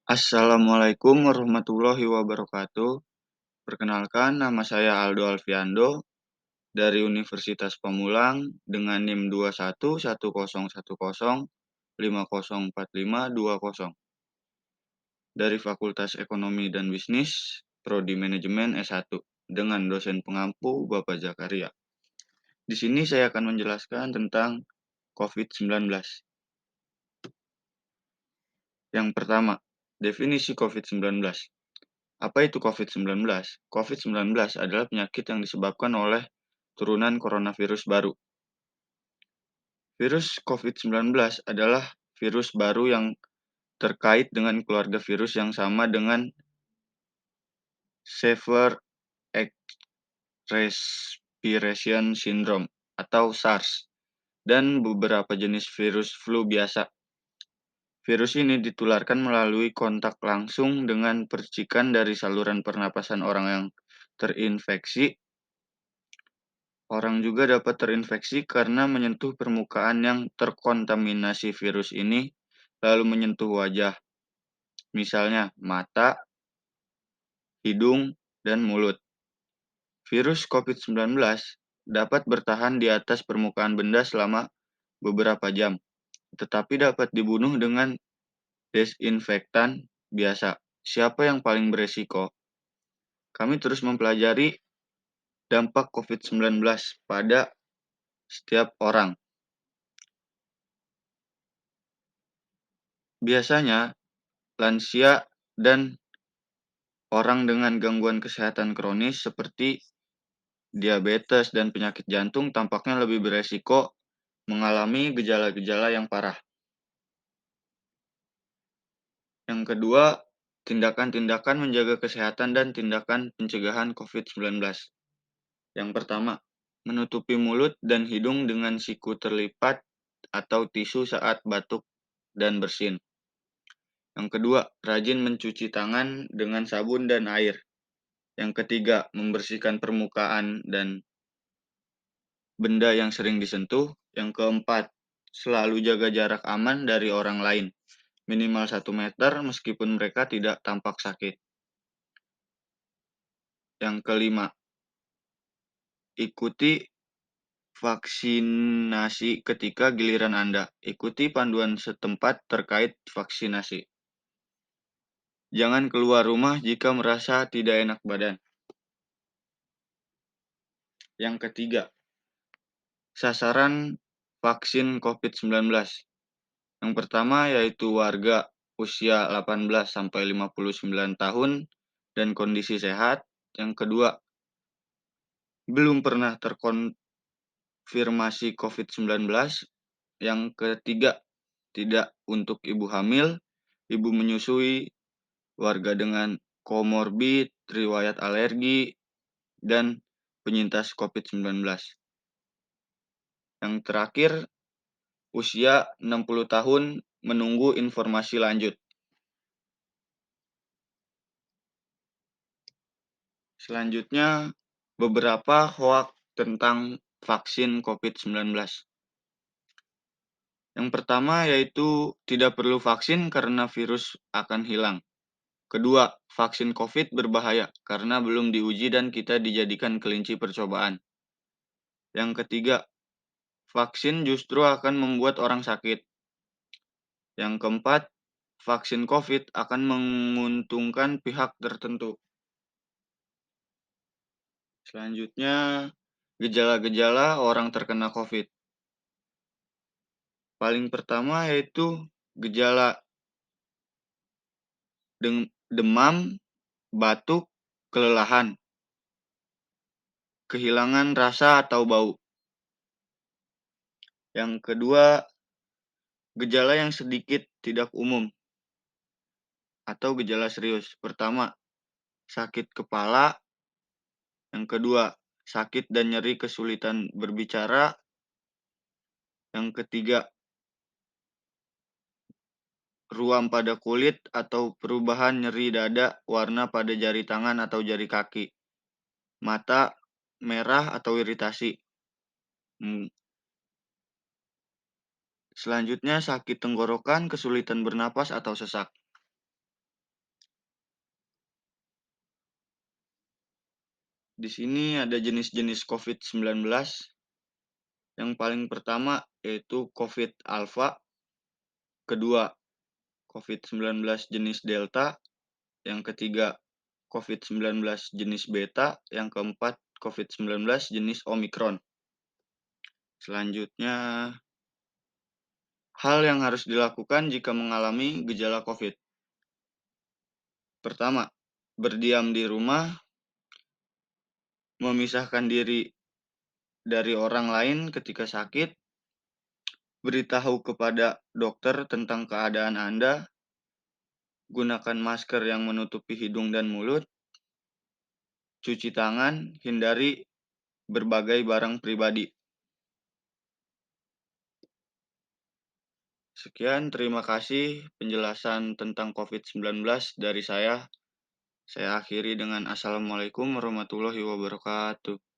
Assalamualaikum warahmatullahi wabarakatuh. Perkenalkan, nama saya Aldo Alfiando dari Universitas Pamulang dengan NIM 211010504520 dari Fakultas Ekonomi dan Bisnis, Prodi Manajemen S1 dengan dosen pengampu Bapak Zakaria. Di sini saya akan menjelaskan tentang COVID-19. Yang pertama, definisi COVID-19. Apa itu COVID-19? COVID-19 adalah penyakit yang disebabkan oleh turunan coronavirus baru. Virus COVID-19 adalah virus baru yang terkait dengan keluarga virus yang sama dengan Severe Respiration Syndrome atau SARS dan beberapa jenis virus flu biasa. Virus ini ditularkan melalui kontak langsung dengan percikan dari saluran pernapasan orang yang terinfeksi. Orang juga dapat terinfeksi karena menyentuh permukaan yang terkontaminasi virus ini, lalu menyentuh wajah, misalnya mata, hidung, dan mulut. Virus COVID-19 dapat bertahan di atas permukaan benda selama beberapa jam, tetapi dapat dibunuh dengan desinfektan biasa. Siapa yang paling beresiko? Kami terus mempelajari dampak COVID-19 pada setiap orang. Biasanya, lansia dan orang dengan gangguan kesehatan kronis seperti diabetes dan penyakit jantung tampaknya lebih beresiko mengalami gejala-gejala yang parah. Yang kedua, tindakan-tindakan menjaga kesehatan dan tindakan pencegahan COVID-19. Yang pertama, menutupi mulut dan hidung dengan siku terlipat atau tisu saat batuk dan bersin. Yang kedua, rajin mencuci tangan dengan sabun dan air. Yang ketiga, membersihkan permukaan dan benda yang sering disentuh. Yang keempat, selalu jaga jarak aman dari orang lain, minimal 1 meter meskipun mereka tidak tampak sakit. Yang kelima, ikuti vaksinasi ketika giliran Anda. Ikuti panduan setempat terkait vaksinasi. Jangan keluar rumah jika merasa tidak enak badan. Yang ketiga, sasaran vaksin COVID-19. Yang pertama yaitu warga usia 18-59 tahun dan kondisi sehat. Yang kedua, belum pernah terkonfirmasi COVID-19. Yang ketiga, tidak untuk ibu hamil, ibu menyusui, warga dengan komorbid, riwayat alergi, dan penyintas COVID-19. Yang terakhir, usia 60 tahun menunggu informasi lanjut. Selanjutnya, beberapa hoaks tentang vaksin COVID-19. Yang pertama yaitu tidak perlu vaksin karena virus akan hilang. Kedua, vaksin COVID berbahaya karena belum diuji dan kita dijadikan kelinci percobaan. Yang ketiga, vaksin justru akan membuat orang sakit. Yang keempat, vaksin COVID akan menguntungkan pihak tertentu. Selanjutnya, gejala-gejala orang terkena COVID. Paling pertama yaitu gejala demam, batuk, kelelahan, kehilangan rasa atau bau. Yang kedua, gejala yang sedikit tidak umum atau gejala serius. Pertama, sakit kepala. Yang kedua, sakit dan nyeri kesulitan berbicara. Yang ketiga, ruam pada kulit atau perubahan nyeri dada, warna pada jari tangan atau jari kaki. Mata merah atau iritasi. Selanjutnya, sakit tenggorokan, kesulitan bernapas atau sesak. Di sini ada jenis-jenis COVID-19. Yang paling pertama yaitu COVID alpha, kedua COVID-19 jenis delta, yang ketiga COVID-19 jenis beta, yang keempat COVID-19 jenis omikron. Selanjutnya, hal yang harus dilakukan jika mengalami gejala COVID. Pertama, berdiam di rumah, memisahkan diri dari orang lain ketika sakit, beritahu kepada dokter tentang keadaan Anda, gunakan masker yang menutupi hidung dan mulut, cuci tangan, hindari berbagai barang pribadi. Sekian, terima kasih penjelasan tentang COVID-19 dari saya. Saya akhiri dengan Assalamualaikum warahmatullahi wabarakatuh.